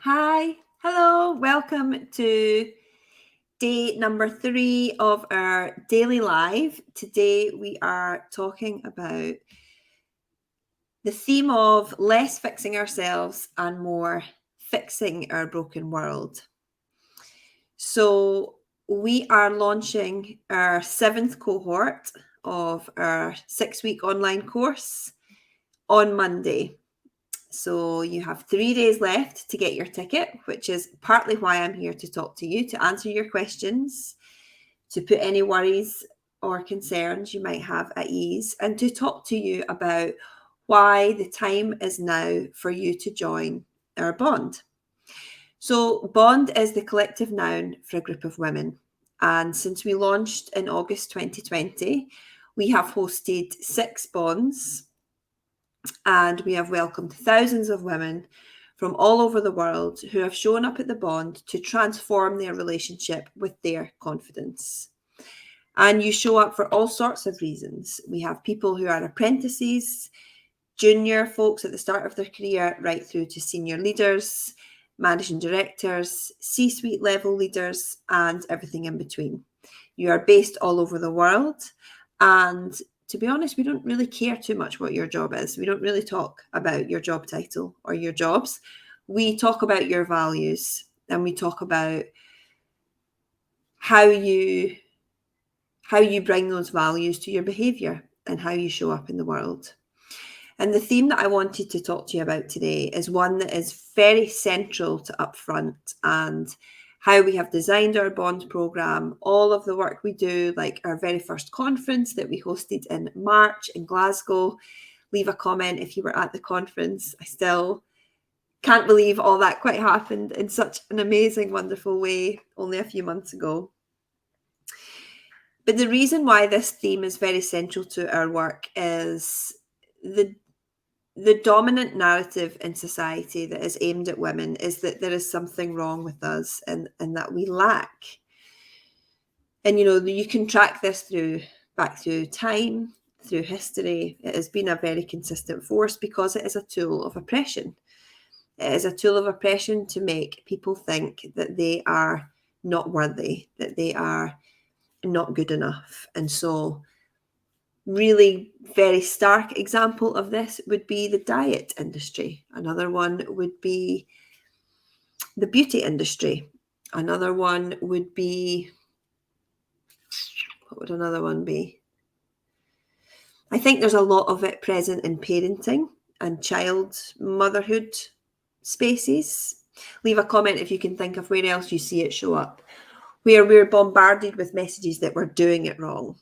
Hi, hello, welcome to day number 3 of our daily live. Today we are talking about the theme of less fixing ourselves and more fixing our broken world. So we are launching our 7th cohort of our 6-week online course on Monday. So you have 3 days left to get your ticket, which is partly why I'm here to talk to you, to answer your questions, to put any worries or concerns you might have at ease, and to talk to you about why the time is now for you to join our bond. So bond is the collective noun for a group of women. And since we launched in August 2020, we have hosted 6 bonds, and we have welcomed thousands of women from all over the world who have shown up at the bond to transform their relationship with their confidence. And you show up for all sorts of reasons. We have people who are apprentices, junior folks at the start of their career, right through to senior leaders, managing directors, C-suite level leaders, and everything in between. You are based all over the world, and to be honest, we don't really care too much what your job is. We don't really talk about your job title or your jobs. We talk about your values, and we talk about how you bring those values to your behavior and how you show up in the world. And the theme that I wanted to talk to you about today is one that is very central to UPFRONT and how we have designed our bond program, all of the work we do, like our very first conference that we hosted in March in Glasgow. Leave a comment if you were at the conference. I still can't believe all that quite happened in such an amazing, wonderful way only a few months ago. But the reason why this theme is very central to our work is the dominant narrative in society that is aimed at women is that there is something wrong with us and that we lack. And you can track this back through time, through history. It has been a very consistent force because it is a tool of oppression. It is a tool of oppression to make people think that they are not worthy, that they are not good enough. And so really very stark example of this would be the diet industry. Another one would be the beauty industry. Another one would be, what would another one be? I think there's a lot of it present in parenting and child motherhood spaces. Leave a comment if you can think of where else you see it show up, where we're bombarded with messages that we're doing it wrong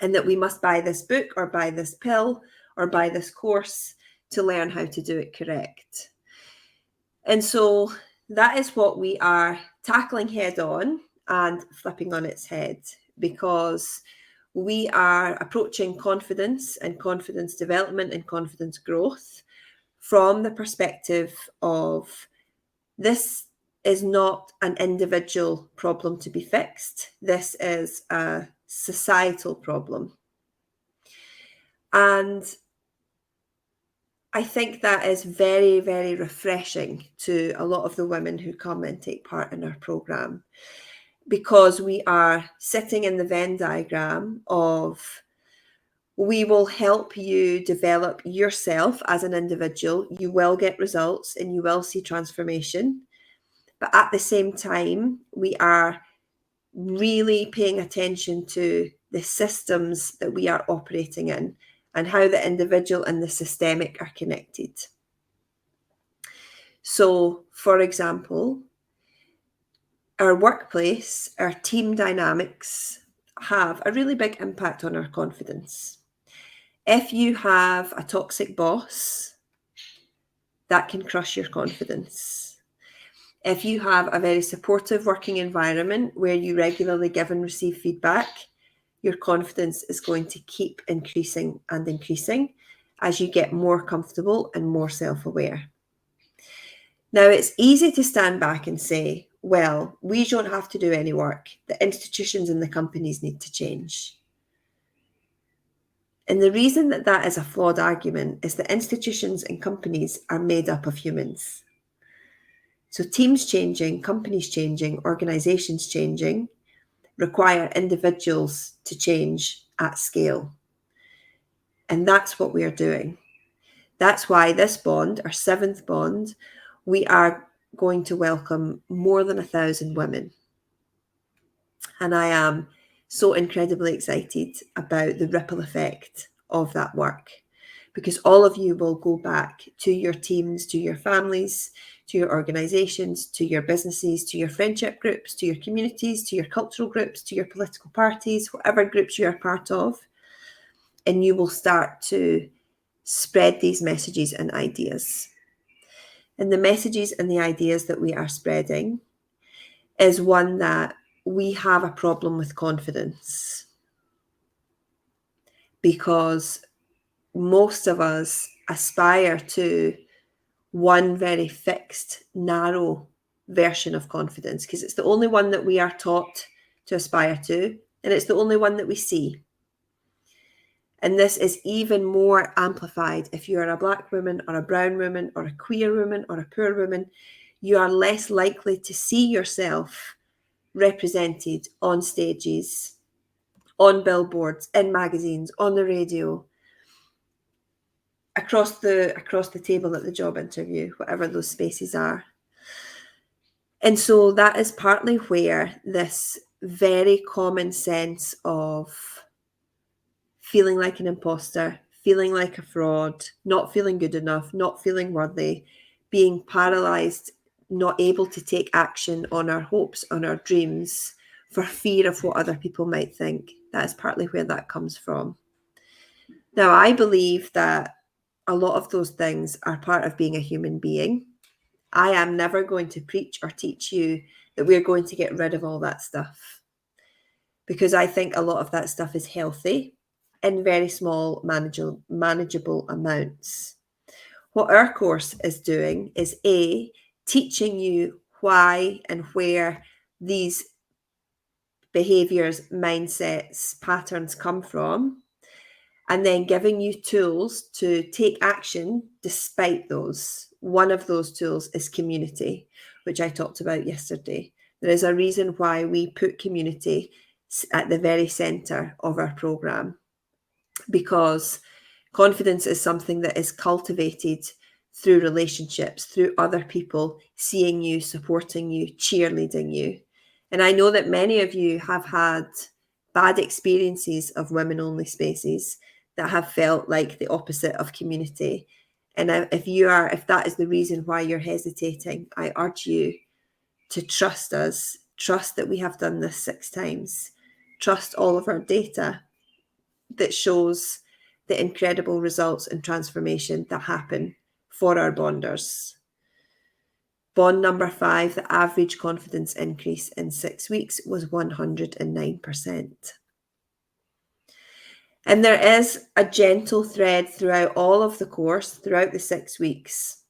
and that we must buy this book or buy this pill or buy this course to learn how to do it correct. And so that is what we are tackling head on and flipping on its head, because we are approaching confidence and confidence development and confidence growth from the perspective of this is not an individual problem to be fixed. This is a societal problem. And I think that is very, very refreshing to a lot of the women who come and take part in our program, because we are sitting in the Venn diagram of we will help you develop yourself as an individual. You will get results and you will see transformation. But at the same time, we are really paying attention to the systems that we are operating in and how the individual and the systemic are connected. So, for example, our workplace, our team dynamics have a really big impact on our confidence. If you have a toxic boss, that can crush your confidence. If you have a very supportive working environment where you regularly give and receive feedback, your confidence is going to keep increasing and increasing as you get more comfortable and more self-aware. Now, it's easy to stand back and say, well, we don't have to do any work. The institutions and the companies need to change. And the reason that that is a flawed argument is that institutions and companies are made up of humans. So teams changing, companies changing, organizations changing require individuals to change at scale. And that's what we are doing. That's why this bond, our 7th bond, we are going to welcome more than 1,000 women. And I am so incredibly excited about the ripple effect of that work, because all of you will go back to your teams, to your families, to your organizations, to your businesses, to your friendship groups, to your communities, to your cultural groups, to your political parties, whatever groups you are part of, and you will start to spread these messages and ideas. And the messages and the ideas that we are spreading is one that we have a problem with confidence, because most of us aspire to one very fixed, narrow version of confidence, because it's the only one that we are taught to aspire to, and it's the only one that we see. And this is even more amplified if you are a Black woman or a brown woman or a queer woman or a poor woman. You are less likely to see yourself represented on stages, on billboards, in magazines, on the radio, across the table at the job interview, whatever those spaces are. And so that is partly where this very common sense of feeling like an imposter, feeling like a fraud, not feeling good enough, not feeling worthy, being paralyzed, not able to take action on our hopes, on our dreams, for fear of what other people might think. That is partly where that comes from. Now, I believe that a lot of those things are part of being a human being. I am never going to preach or teach you that we're going to get rid of all that stuff, because I think a lot of that stuff is healthy in very small, manageable amounts. What our course is doing is teaching you why and where these behaviors, mindsets, patterns come from, and then giving you tools to take action despite those. One of those tools is community, which I talked about yesterday. There is a reason why we put community at the very center of our program, because confidence is something that is cultivated through relationships, through other people seeing you, supporting you, cheerleading you. And I know that many of you have had bad experiences of women-only spaces that have felt like the opposite of community. And if that is the reason why you're hesitating, I urge you to trust us, trust that we have done this 6 times, trust all of our data that shows the incredible results and transformation that happen for our bonders. Bond number 5, the average confidence increase in 6 weeks was 109%. And there is a gentle thread throughout all of the course, throughout the 6 weeks,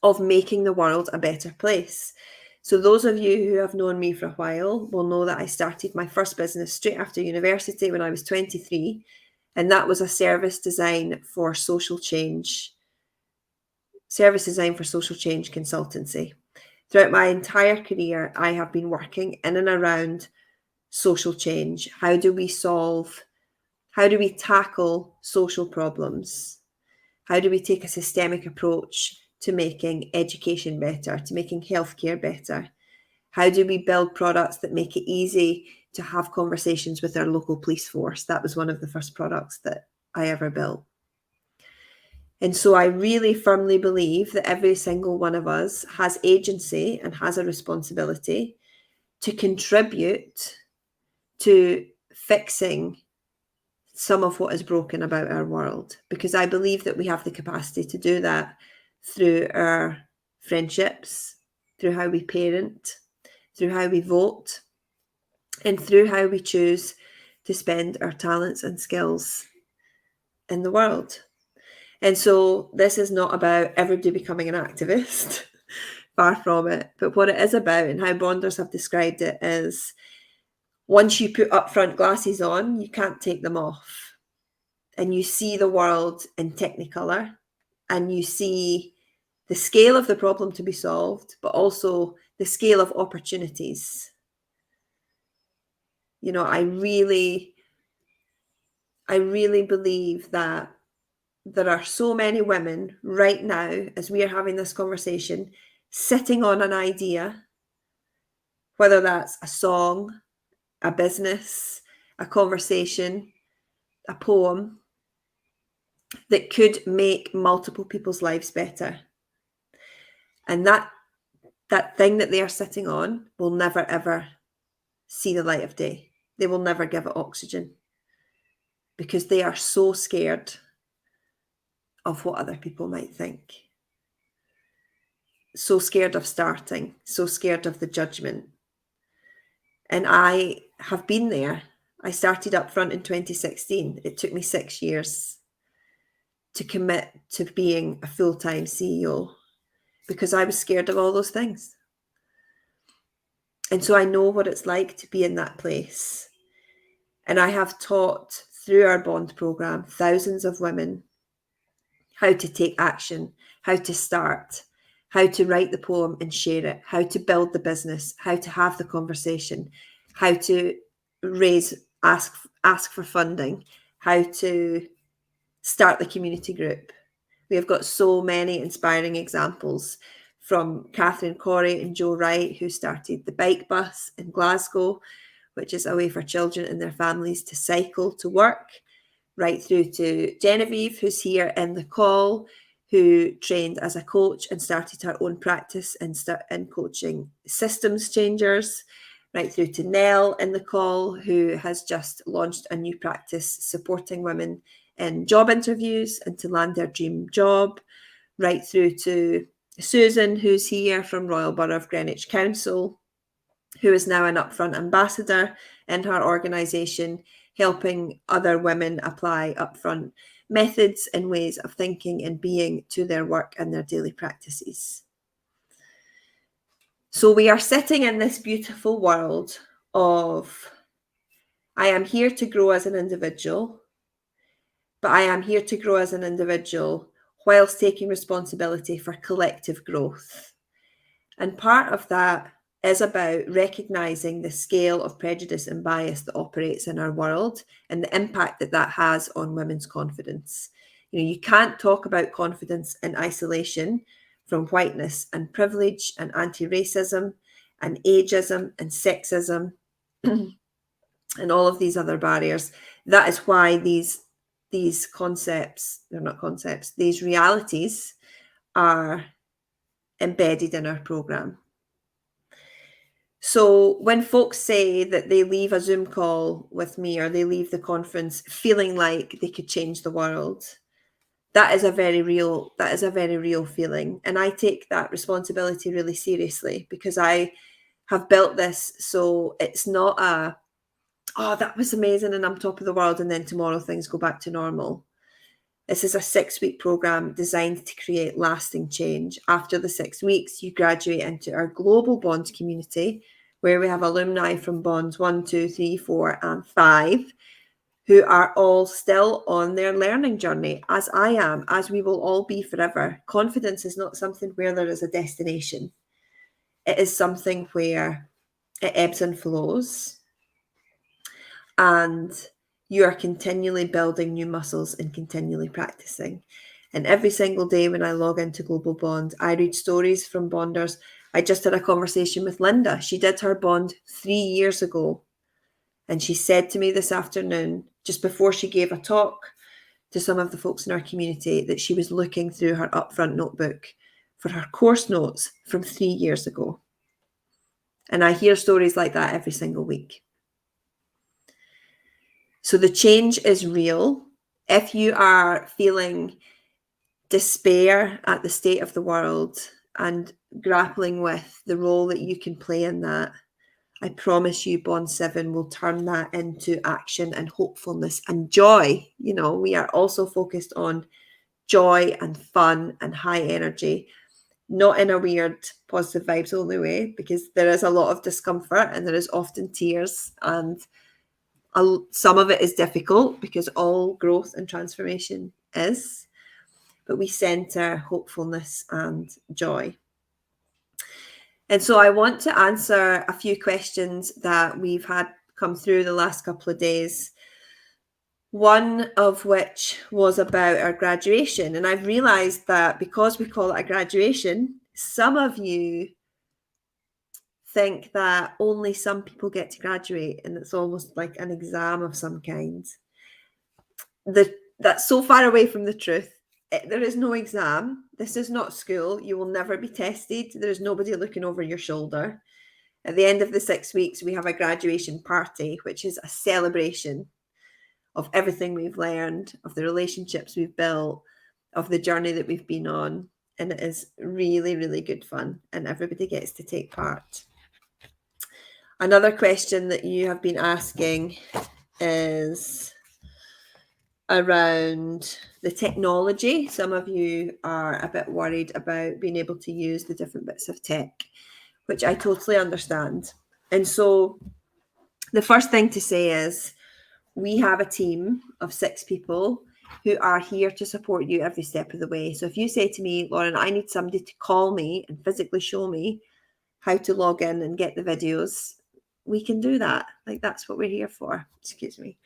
of making the world a better place. So those of you who have known me for a while will know that I started my first business straight after university when I was 23, and that was a service design for social change consultancy. Throughout my entire career, I have been working in and around social change. How do we tackle social problems? How do we take a systemic approach to making education better, to making healthcare better? How do we build products that make it easy to have conversations with our local police force? That was one of the first products that I ever built. And so I really firmly believe that every single one of us has agency and has a responsibility to contribute to fixing some of what is broken about our world, because I believe that we have the capacity to do that through our friendships, through how we parent, through how we vote, and through how we choose to spend our talents and skills in the world. And so this is not about everybody becoming an activist, far from it. But what it is about, and how bonders have described it, is once you put upfront glasses on, you can't take them off. And you see the world in Technicolor, and you see the the scale of the problem to be solved, but also the scale of opportunities. You know, I really believe that there are so many women right now, as we are having this conversation, sitting on an idea, whether that's a song, a business, a conversation, a poem, that could make multiple people's lives better. And that thing that they are sitting on will never, ever see the light of day. They will never give it oxygen because they are so scared of what other people might think. So scared of starting, so scared of the judgment. And I have been there. I started UPFRONT in 2016. It took me 6 years to commit to being a full-time CEO because I was scared of all those things. And so I know what it's like to be in that place. And I have taught through our bond program thousands of women how to take action, how to start, how to write the poem and share it, how to build the business, how to have the conversation, how to ask for funding, how to start the community group. We have got so many inspiring examples from Catherine Corey and Joe Wright, who started the bike bus in Glasgow, which is a way for children and their families to cycle to work, right through to Genevieve, who's here in the call, who trained as a coach and started her own practice in coaching systems changers, right through to Nell in the call, who has just launched a new practice supporting women in job interviews and to land their dream job, right through to Susan, who's here from Royal Borough of Greenwich Council, who is now an UPFRONT ambassador in her organisation, helping other women apply UPFRONT methods and ways of thinking and being to their work and their daily practices. So we are sitting in this beautiful world of, I am here to grow as an individual, but I am here to grow as an individual whilst taking responsibility for collective growth. And part of that is about recognising the scale of prejudice and bias that operates in our world and the impact that that has on women's confidence. You know, you can't talk about confidence in isolation from whiteness and privilege and anti-racism and ageism and sexism and all of these other barriers. That is why these concepts, they're not concepts, these realities are embedded in our programme. So when folks say that they leave a Zoom call with me or they leave the conference feeling like they could change the world, that is a very real feeling. And I take that responsibility really seriously because I have built this so it's not a, oh, that was amazing and I'm top of the world and then tomorrow things go back to normal. This is a 6-week program designed to create lasting change. After the 6 weeks, you graduate into our global bonds community, where we have alumni from bonds 1, 2, 3, 4, and 5, who are all still on their learning journey, as I am, as we will all be forever. Confidence is not something where there is a destination. It is something where it ebbs and flows. And you are continually building new muscles and continually practicing. And every single day when I log into Global Bond, I read stories from bonders. I just had a conversation with Linda. She did her bond 3 years ago. And she said to me this afternoon, just before she gave a talk to some of the folks in our community, that she was looking through her UPFRONT notebook for her course notes from 3 years ago. And I hear stories like that every single week. So the change is real. If you are feeling despair at the state of the world and grappling with the role that you can play in that, I promise you Bond 7 will turn that into action and hopefulness and joy. You know, we are also focused on joy and fun and high energy, not in a weird positive vibes only way, because there is a lot of discomfort and there is often tears, and some of it is difficult because all growth and transformation is. but we centre hopefulness and joy. And so I want to answer a few questions that we've had come through the last couple of days. One of which was about our graduation. And I've realised that because we call it a graduation, some of you think that only some people get to graduate and it's almost like an exam of some kind. That's so far away from the truth. There is no exam. This is not school. You will never be tested. There is nobody looking over your shoulder. At the end of the 6 weeks, we have a graduation party, which is a celebration of everything we've learned, of the relationships we've built, of the journey that we've been on. And it is really, really good fun. And everybody gets to take part. Another question that you have been asking is around the technology. Some of you are a bit worried about being able to use the different bits of tech, which I totally understand. And so the first thing to say is we have a team of 6 people who are here to support you every step of the way. So if you say to me, Lauren, I need somebody to call me and physically show me how to log in and get the videos, we can do that. Like, that's what we're here for. Excuse me.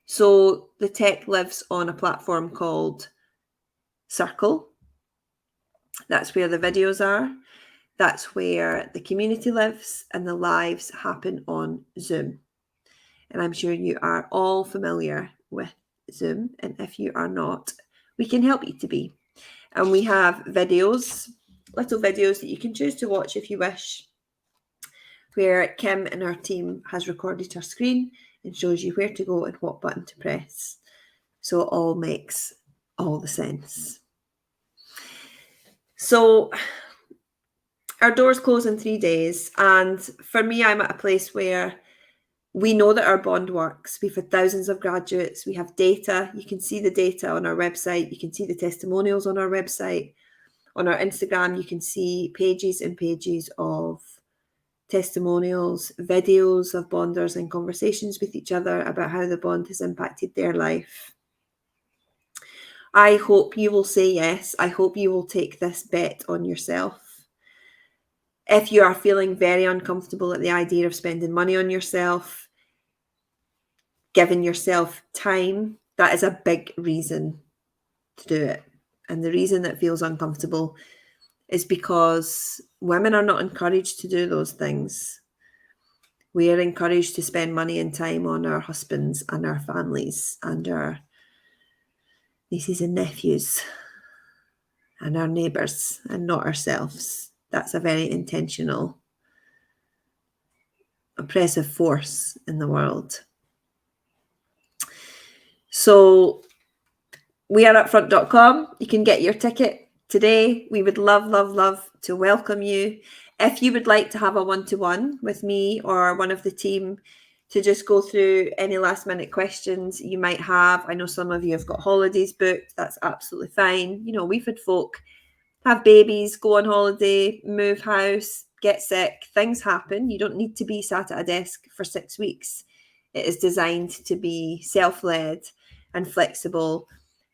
So the tech lives on a platform called Circle. That's where the videos are. That's where the community lives, and the lives happen on Zoom. And I'm sure you are all familiar with Zoom. And if you are not, we can help you to be. And we have videos, little videos that you can choose to watch if you wish, where Kim and our team has recorded her screen and shows you where to go and what button to press. So it all makes all the sense. So our doors close in 3 days. And for me, I'm at a place where we know that our bond works. We've had thousands of graduates. We have data. You can see the data on our website. You can see the testimonials on our website. On our Instagram, you can see pages and pages of testimonials, videos of bonders and conversations with each other about how the bond has impacted their life. I hope you will say yes. I hope you will take this bet on yourself. If you are feeling very uncomfortable at the idea of spending money on yourself, giving yourself time, that is a big reason to do it. And the reason that feels uncomfortable is because women are not encouraged to do those things. We are encouraged to spend money and time on our husbands and our families and our nieces and nephews and our neighbours, and not ourselves. That's a very intentional, oppressive force in the world. So we are upfront.com. You can get your ticket today. We would love, love, love to welcome you. If you would like to have a one-to-one with me or one of the team to just go through any last-minute questions you might have. I know some of you have got holidays booked. That's absolutely fine. You know, we've had folk have babies, go on holiday, move house, get sick. Things happen. You don't need to be sat at a desk for 6 weeks. It is designed to be self-led and flexible.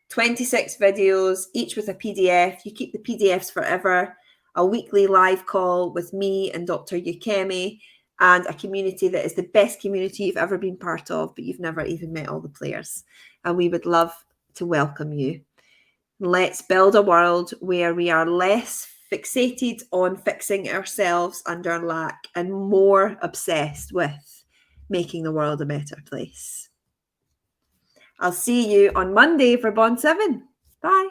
26 videos, each with a PDF. You keep the PDFs forever. A weekly live call with me and Dr. Yukemi, and a community that is the best community you've ever been part of, but you've never even met all the players. And we would love to welcome you. Let's build a world where we are less fixated on fixing ourselves and our lack and more obsessed with making the world a better place. I'll see you on Monday for Bond 7. Bye.